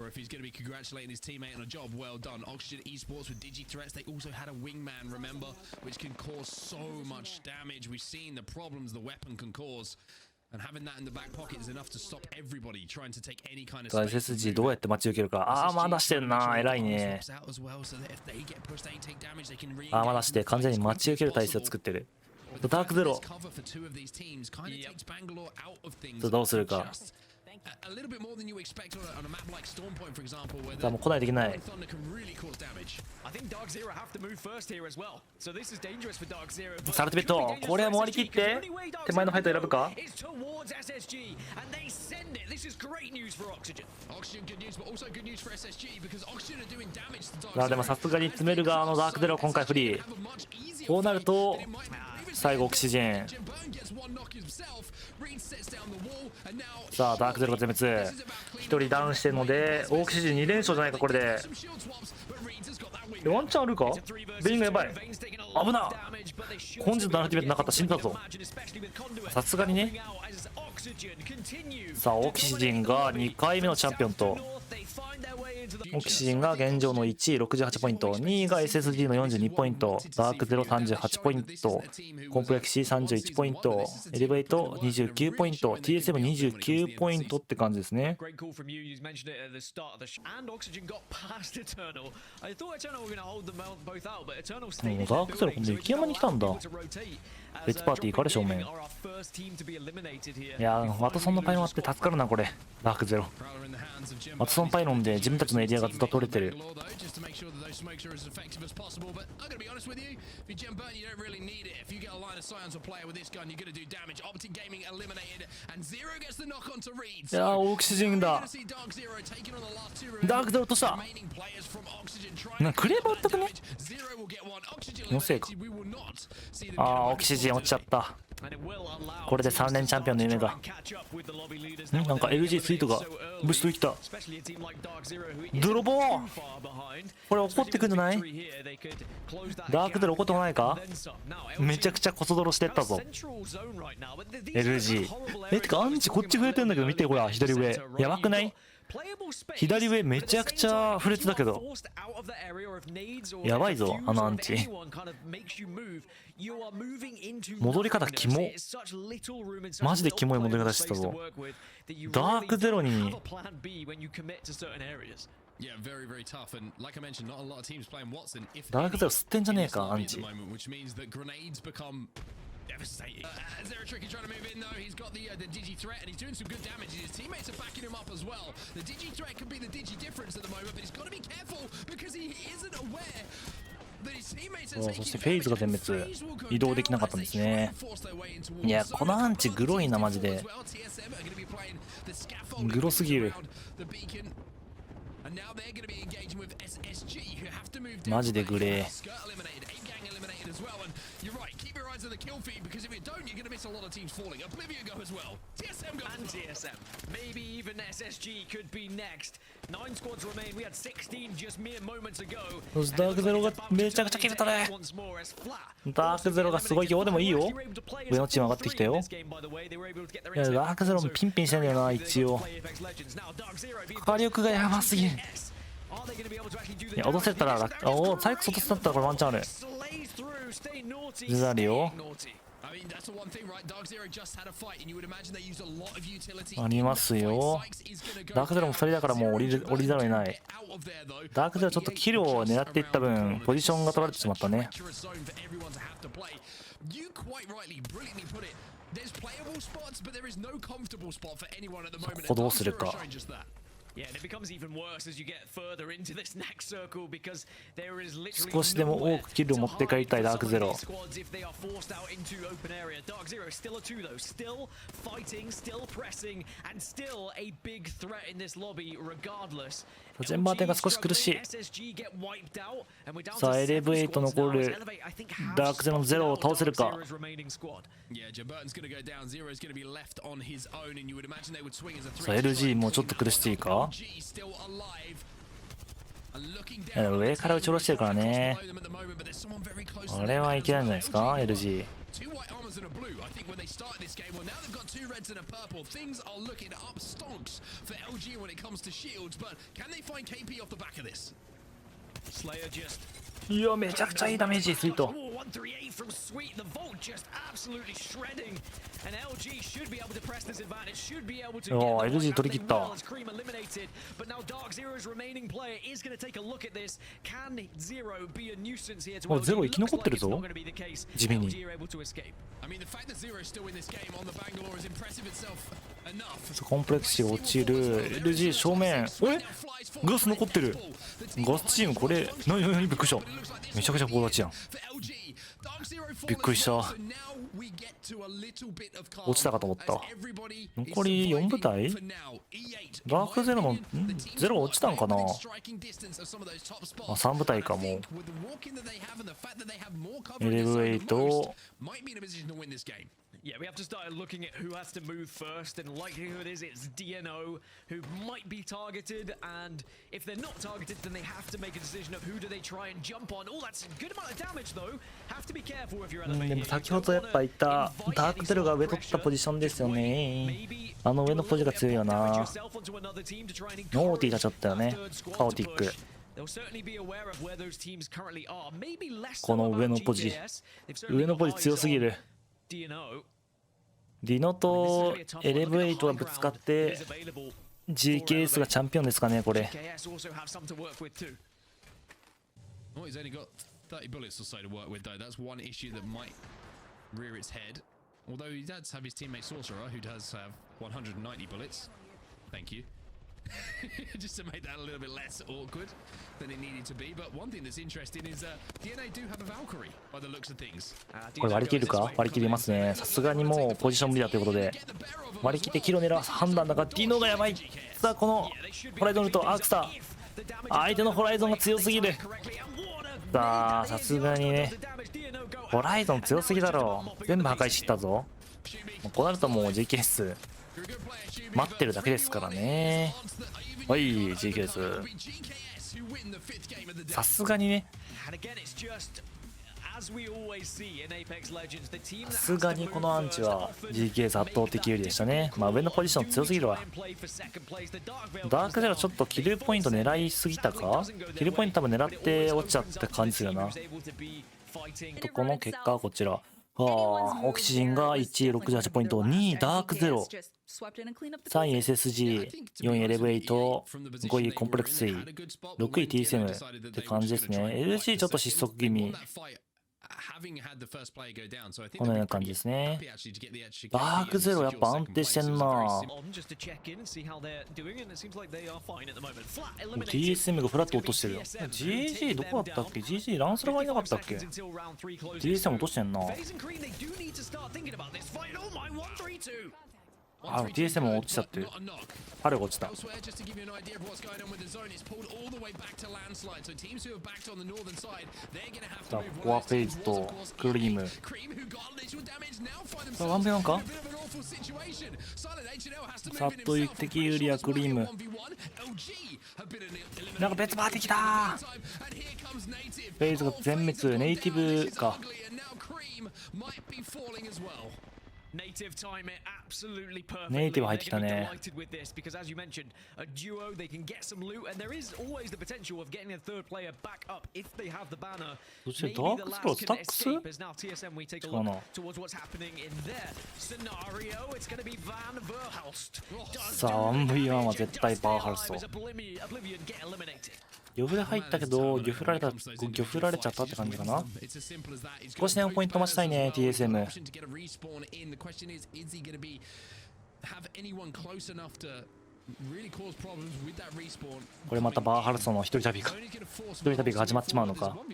S1: Or if he's going to be congratulating his teammate on a job well done. Oxygen Esports with Digi Threats, they also had a wingman, remember, which can cause so much damage. We've seen the problems the weapon can cause. And having that in the back pocket is enough to stop everybody trying to take any kind of space. SSG どうやって待ち受けるか。まだしてんな。偉いね。まだして完全に待ち受ける体制を作ってる。ダークゼロどうするか。もう来ないといけない。サルティベットこれは回りきって手前のファイト選ぶか。でもさすがに詰める側のダークゼロ今回フリー。こうなると最後オキシジン。さあダークゼロが全滅。1人ダウンしてるのでオキシジン2連勝じゃないかこれで。ワンチャンあるか。ベインがやばい。危な。根性のナラティブなかった。死んだぞ。さすがにね。さあオキシジンが2回目のチャンピオンと、オキシジンが現状の1位68ポイント、2位が SSG の42ポイント、ダークゼロ38ポイント、コンプレクシー31ポイント、エレベート29ポイント、 TSM29 ポイントって感じですね。
S3: もうダ
S1: ークゼロ今度雪山に来たんだ。別パーティーから正面。いやーワトソンのパイロンあって助かるなこれ。ダークゼロワトソンパイロンで自分たちのエリアがずっと取れてる。いやーオキシジンだ。ダークゼロ落とした。なクレーバーったくね。のせいか。ああオキシジン落ちちゃった。これで3連チャンピオンの夢が。なんか LG スイートがブシと生きた。泥棒これ怒ってくんじゃない。ダークゼロ怒ってもないか。めちゃくちゃコソ泥してったぞ LG。てかアンチこっち増えてんだけど見てほら左上やばくない。左上めちゃくちゃフレツだけどやばいぞあのアンチ。戻り方キモ。マジでキモい戻り方してたぞ。ダークゼロにダークゼロ吸ってんじゃねえかアンチ。
S2: Zero Tricky trying to move in though. He's got the Digi threat and he's doing some good damage. His teammates are backing him up as well. The Digi threat could be the Digi difference at the moment, but he's got to be careful because he isn't aware that his teammates are taking damage.
S1: そしてフェイズが全滅。移動できなかったんですね。いやこのアンチグロいなマジで。グロすぎる。マジでグレー。You're right. Keep your eyes on the kill feed because if you don't, you're going to miss a lot of teams falling. Oblivion go as well. TSM go
S3: and TSM. Maybe even SSG could be next. 9 squads remain. We had 16 just mere moments ago.
S1: ダークゼロがめちゃくちゃ切れたね。ダークゼロがすごいよ。でもいいよ。上のチーム上がってきたよ。いやダークゼロもピンピンしてんだよな一応。火力がやばすぎる。いや落とせたらおおサイクス落とせたったらこれワンチャンある。ズザリオありますよ。ダークゼロも2人だからもう降りざるを得ない。ダークゼロちょっとキルを狙っていった分ポジションが取られてしまったね。ここどうするか。少しでも多くキルを持って帰りたいダークゼロ。ジェンバー店が少し苦しい。さあエレブエイト残るダークゼロのゼロを倒せるか。さあ LG もうちょっと苦しいか。上から打ち下ろしてるからね。これはいけないんじゃないですか LG。いやめちゃくちゃいいダメージスイート。おお LG 取り切った。おゼロ生き残ってるぞ地味に。コンプレクシー落ちる LG 正面。ガス残ってる。ガスチームこれ何びっくりした。めちゃくちゃ棒立ちやん。びっくりした。落ちたかと思った。残り4部隊。ダークゼロのゼロ落ちたんかな。3部隊かもう。エレブエイト
S3: Yeah, we have to start looking at who has to move first, and likelihood is it's DNO who might be targeted, and if they're not targeted, then they have to make a decision of who do they try and jump on. Oh, that's a good amount of damage though. Have to be careful if you're
S1: でも先ほどやっぱ言ったダークゼロが上取ったポジションですよね。あの上のポジが強いよな。ノーティーがちょっとよね。カオティック。この上のポジ強すぎる。ディノとエレブエイトがぶつかって GKS がチャンピオンですかねこれ。
S2: Oh, he's only got 30 bullets or so to work with, though. That's one issue that might rear its head. Although he does have his teammate Sorcerer, who does have 190 bullets. Thank you. Just to make that a little bit less awkward than it needed to be. But one thing that's interesting is DNA do have a Valkyrie by the looks of things.
S1: これ割り切るか？割り切りますね。さすがにもうポジション無理だということで割り切ってキロ狙う判断だがディノがやばい。さあこのホライゾンとアークスター相手のホライゾンが強すぎる。さあさすがにねホライゾン強すぎだろう。全部破壊してきたぞ。こうなるともう GKS 待ってるだけですからね。はい GKS さすがにねさすがにこのアンチは GKS 圧倒的有利でしたね。まあ上のポジション強すぎるわ。ダークゼロちょっとキルポイント狙いすぎたか。キルポイント多分狙って落ちちゃった感じするよな。とこの結果はこちら。オキシジンが1位68ポイント、2位ダークゼロ、3位 SSG、4位エレブエイト、5位コンプレックス C、6位 TSM って感じですね。LG ちょっと失速気味。このような感じですね。ダークゼロやっぱ安定してんな。TSM がフラット落としてるよ。GG どこだったっけ。 GG ランスラがいなかったっけ。 TSM 落としてんな。あ、TSM も落ちちゃってる。パレが落ちた。さあ、ここはフェイズとクリーム。さあ、ワンペなんかさっと一滴有利やクリーム。なんか別回ってきたー。フェイズが全滅。ネイティブか。ネイティブ入ってきたね。そしてダークゼロスタックス違うな。さあ 1v1 は絶対バーハルスト。呼ぶで入ったけどギョフられちゃったって感じかな。少しでもポイント増したいね TSM。これまたバーハルソンの一人旅が始まっちまうのか。こ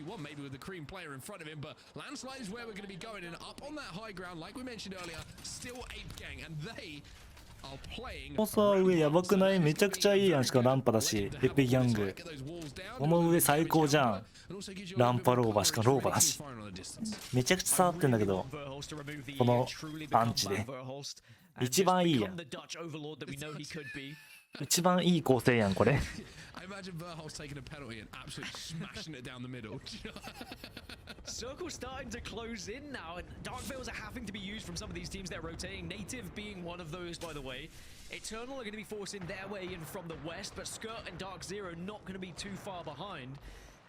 S1: の上やばくない？めちゃくちゃいいやん。しかもランパだしエペギャング。この上最高じゃん。ランパローバしかローバだしめちゃくちゃ触ってんだけどこのアンチで一番いいやん。一番いい構成やんこれ。
S3: Circle's starting to close in now, and Dark Veils are having to be used from some of these teams they're rotating. Native being one of those, by the way. Eternal are going to be forcing their way in from the west, but Skirt and Dark Zero not going to be too far behind.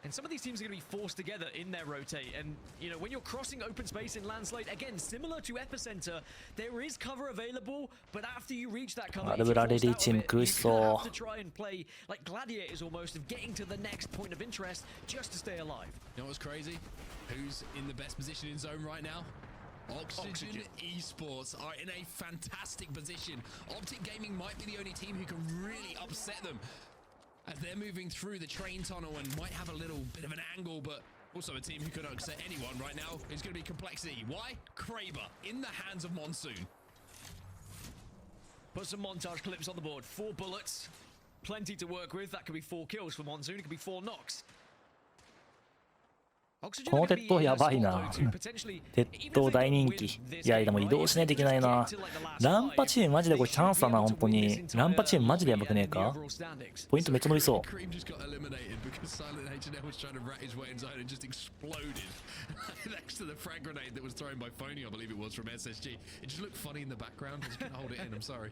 S3: And some of these teams are going to be forced together in their rotate. And, you know, when you're crossing open space in Landslide, again, similar to Epicenter, there is cover available, but after you reach that cover, you have to try and play like gladiators almost, of getting to the next point of interest just to stay alive.
S2: You know what's crazy? Who's in the best position in zone right now? Oxygen Esports are in a fantastic position. Optic Gaming might be the only team who can really upset them as they're moving through the train tunnel and might have a little bit of an angle, but also a team who could upset anyone right now is going to be Complexity. Why? Kraber in the hands of Monsoon.
S3: Put some montage clips on the board. 4 bullets, plenty to work with. That could be 4 kills for Monsoon. It could be 4 knocks. Oxygen
S1: この
S3: are gonna
S1: 鉄塔
S3: be
S1: や
S3: in a
S1: ばい
S3: spot,
S1: な
S3: though, to potentially-
S1: 鉄塔大人気。いやでも移動しないといけないな。ランパチームマジでこれチャンスだな本当に。ランパチームマジでやばくねえか。ポイントめっちゃ伸びそう。
S2: Cream just got eliminated because Silent H&L was trying to rat his way in zone and just exploded next to the frag grenade that was thrown by Phony, I believe it was, from SSG. It just looked funny in the background. I just couldn't hold it in. I'm sorry.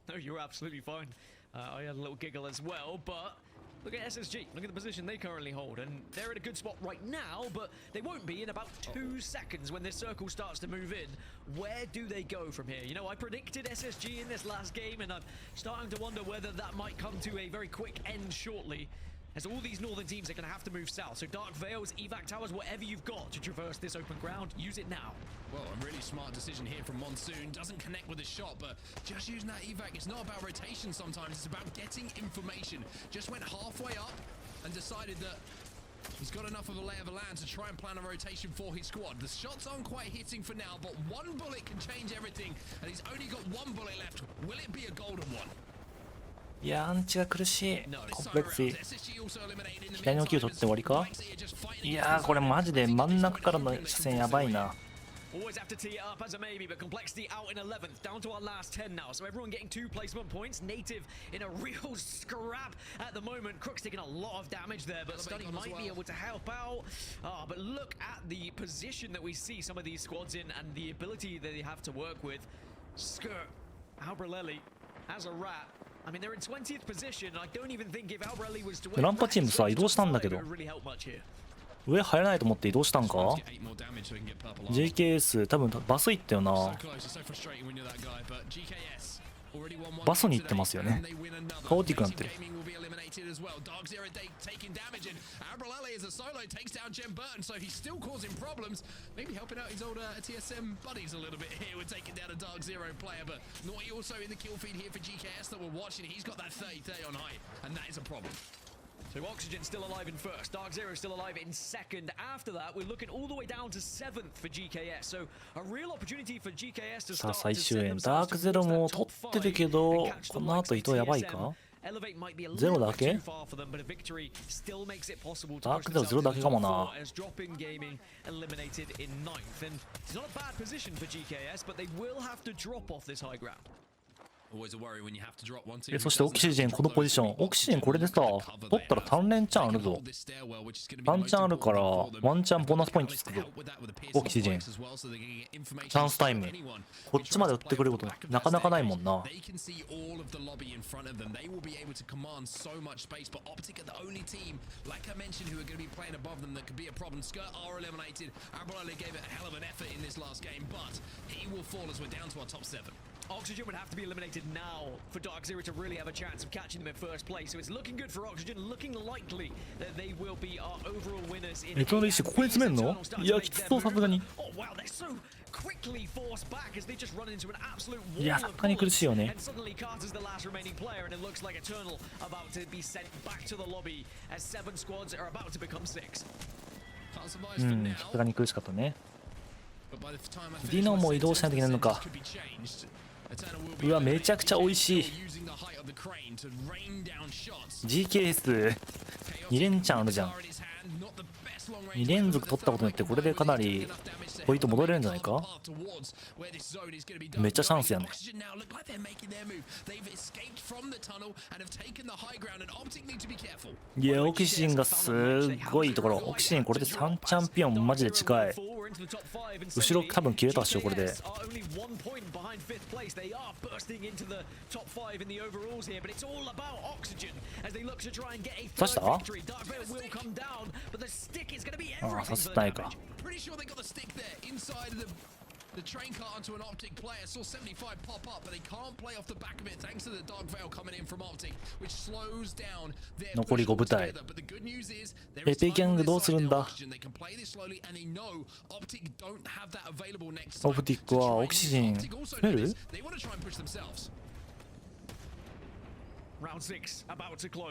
S3: No, you're absolutely fine. I had a little giggle as well, but look at SSG. Look at the position they currently hold, and they're in a good spot right now, but they won't be in about 2 seconds when this circle starts to move in. Where do they go from here? You know, I predicted SSG in this last game, and I'm starting to wonder whether that might come to a very quick end shortly. As all these northern teams are going to have to move south. So Dark Veils, Evac Towers, whatever you've got to traverse this open ground, use it now.
S2: Well, a really smart decision here from Monsoon. Doesn't connect with the shot, but just using that evac, it's not about rotation sometimes. It's about getting information. Just went halfway up and decided that he's got enough of a lay of the land to try and plan a rotation for his squad. The shots aren't quite hitting for now, but one bullet can change everything, and he's only got one bullet left. Will it be a golden one?
S1: いやアンチが苦しい。コンプレックス左のキュー取って終わりか。いやーこれマジで真ん中からの視線やばいな。
S3: Always have to tee it up as a maybe, but complexity out in 11th, down to our last 10 now. So everyone getting 2 placement points. Native in a real scrap at the moment. Crook's taking a lot of damage there, but Stunning might be able to help out. But look at the position that we see some of these squads in and the ability that they have to work with. Skirt, Albrelelli, as a rat. I mean, they're in 20th position. I don't even think if Albrelelli was to win,
S1: ランパチームさ移動したんだけど
S3: really help much here.
S1: 上入らないと思って移動したんか。 JKS 多分バス行ったよな。バスに行ってますよね。カオティックになってる。
S3: So Oxygen still alive in first, Dark Zero still alive in second. After that, we're looking all the way down to 7th for GKS. So a real opportunity for GKS to
S1: さあ
S3: start
S1: 最
S3: to
S1: 終
S3: set
S1: 円
S3: themselves
S1: ダーク
S3: towards
S1: ゼロ
S3: that
S1: も
S3: top
S1: 取ってるけ
S3: 5
S1: ど
S3: and catch
S1: こ
S3: the
S1: の
S3: likes
S1: 後
S3: of
S1: 伊藤やばいか。
S3: TSM. Elevate might be a
S1: ゼロ
S3: little
S1: だ
S3: bit
S1: け
S3: too far for them, but a victory still makes it possible to
S1: ダー
S3: push
S1: クゼロゼロ
S3: themselves
S1: だ
S3: into
S1: け
S3: the
S1: かも
S3: top
S1: な。
S3: 4 as Drop-In Gaming eliminated in 9th. And it's not a bad position for GKS, but they will have to drop off this high ground.
S1: そしてオキシジェンこのポジション。オキシジェンこれでさ取ったら3連チャンあるぞ。3チャンあるからワンチャンボーナスポイントつくぞ。オキシジェンチャンスタイムこっちまで打ってくれることなかなかないもんな。
S3: Oxygen would have to be eliminated now for Dark Zero to really have a chance of catching them in first place. So it's looking good for Oxygen, looking likely that they will be our overall winners in
S1: トの石ここに詰めんの。いやきつそうさすがに。
S3: Oh wow, they're so quickly forced back as they just run into an absolute
S1: いや
S3: wall
S1: さ
S3: of
S1: すがに苦しいよ
S3: bullets.
S1: ね。
S3: And suddenly Carter's the last remaining player, and it looks like Eternal about to be sent back to the lobby as 7 squads are about to become 6.
S1: うんさすがに苦しかったね。ディノも移動しないといけないのか。うわめちゃくちゃ美味しい。 GKS2 連チャンあるじゃん。2連続取ったことによってこれでかなりポイント戻れるんじゃないか。めっちゃチャンスやね。いやオキシジンがすごいいいところ。オキシジンこれで3チャンピオンマジで近い。後ろ多分切れたっしょこれで。 They are bursting into the top 5 in the overalls here, but it's all about Oxygen as they look to try and get a third victory. Dark Veil will come down, but the stick is going to be everything for the damage.
S2: Pretty sure they got the stick there inside of the train car onto an Optic player. Saw 75 pop up, but they can't play off the back of it thanks to the Dark Veil coming in from Optic, which slows down their
S1: 残り5部隊。
S2: But the good news is
S1: エペギャングどうするんだ。
S2: they can play this slowly and they know Optic don't have that available next time.
S1: オプティックはオキシジン詰める。
S2: They want to try and push themselves.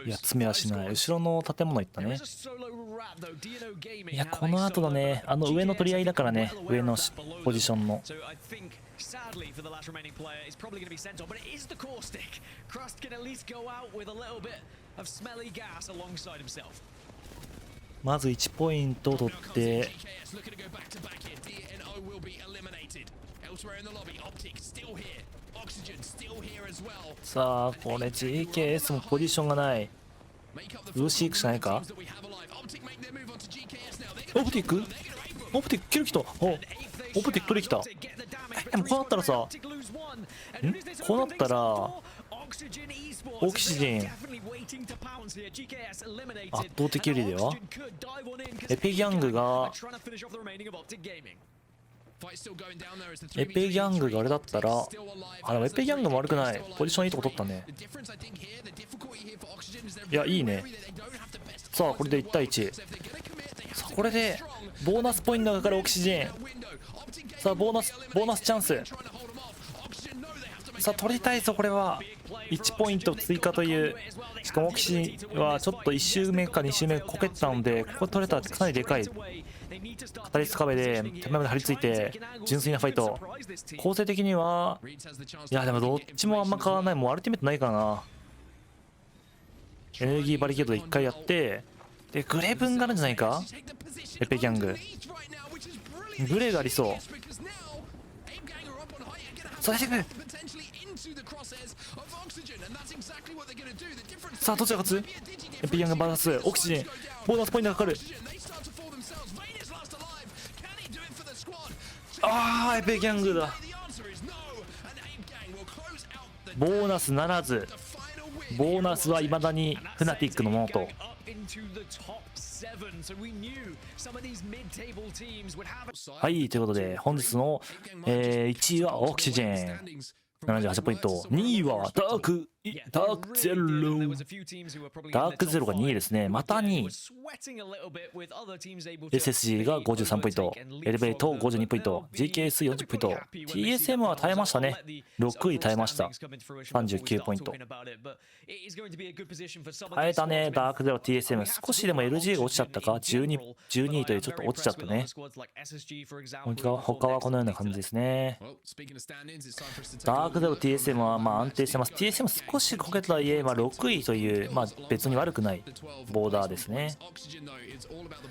S1: いや詰めはしない。後ろの建物行ったね。いやこの後だね。あの上の取り合いだからね。上のポジションの。
S3: Sadly for the last remaining player, it's probably going to be sent on, but it is the core stick. Crust can at least go out with a little bit of smelly gas alongside himself.
S1: まず1ポイント取って、さあこれ GKS もポジションがない。ルーシー行くしかないか。オプティックキル来た。オプティック取り来た。でもこうなったらさ、こうなったらオキシジン圧倒的有利だよ。エペギャングがあれだったら、でもエペギャングも悪くない。ポジションいいとこ取ったね。いやいいね。さあこれで1対1。さあこれでボーナスポイントがかかるオキシジン。さあボーナスチャンス。さあ取りたいぞ。これは1ポイント追加という。しかもオキシジンはちょっと1周目か2周目こけてたので、ここ取れたらかなりでかい。カタリス壁で手前まで張り付いて純粋なファイト。構成的にはいやでもどっちもあんま変わらない。もうアルティメットないからな。エネルギーバリケードで1回やって、でグレーブンがあるんじゃないか。エペギャンググレーがありそう。さあ出てくる。さあどちらが勝つ。エペギャングバランスオキシジンボーナスポイントがかかる。エペギャングだ。ボーナスならず。ボーナスは未だにフナティックのものと。はい、ということで本日の、1位はオキシジン78ポイント、2位はダークゼロ。ダークゼロが2位ですね。また2位。SSG が53ポイント、エレベート52ポイント、GKS40 ポイント、TSM は耐えましたね。6位耐えました。39ポイント。耐えたね、ダークゼロ TSM。少しでも LG が落ちちゃったか。12位というちょっと落ちちゃったね。他はこのような感じですね。ダークゼロ TSM は安定してます。TSM 少しこけたとはいえ、6位という、別に悪くないボーダーですね。